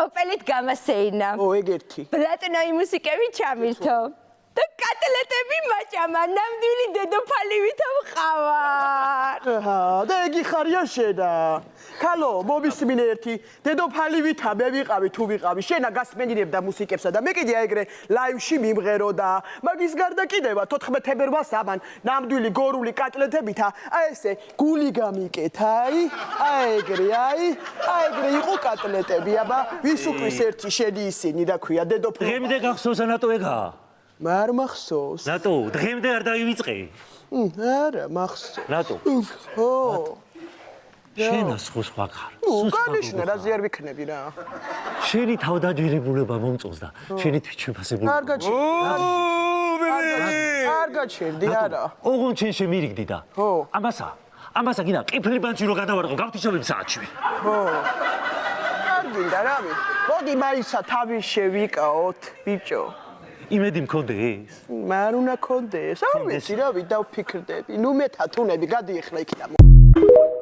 ოპელით გამასეინა. ეგერთი. პლატინოი მუსიკები ჩამირთო. და კატლეტები მაჭამა, ნამდვილი დედოფალი ვითო ვყავარ. და იგი ხარია შენა. ქალო, მომისმინე ერთი, დედოფალი ვითა მე ვიყავი თუ ვიყავი. შენა გასმენინებდა მუსიკებსა და მე კიდე ეგრე ლაივში მიმღერო და მაგის გარდა კიდევა 14 თებერვალს ამან ნამდვილი გორული კატლეტებითა აი ესე გული გამიკეთა აი ეგრე იყო კატლეტები აბა ვის უკვის ერთი შენი ისინი რა ქვია დედოფალი დღემდე გახსოვს ანატო ეგა არ მახსოვს ნატო დღემდე არ დავივიწყე არა მახსოვს ნატო ხო შენ სხვა ხარ განიშნე რა ზიარ ვიქნები რა შენი თავდაჯერებულება მომწონს და შენი თვითშეფასებული არ გაჩერდი არა ოღონდ შენ შემირიგდი და ხო ამასა გინდა ყიფლი ბანჯი რო გადავარყო გავთიშობებ საათში ხო არ გინდა რავი მოდი მაისა თავი შევიკაოთ ბიჭო იმედი მქონდეს მარ უნდა ქონდეს არ ვიცი რავი დავფიქრდები ნუ მე თათუნები გადიეხლა იქიდან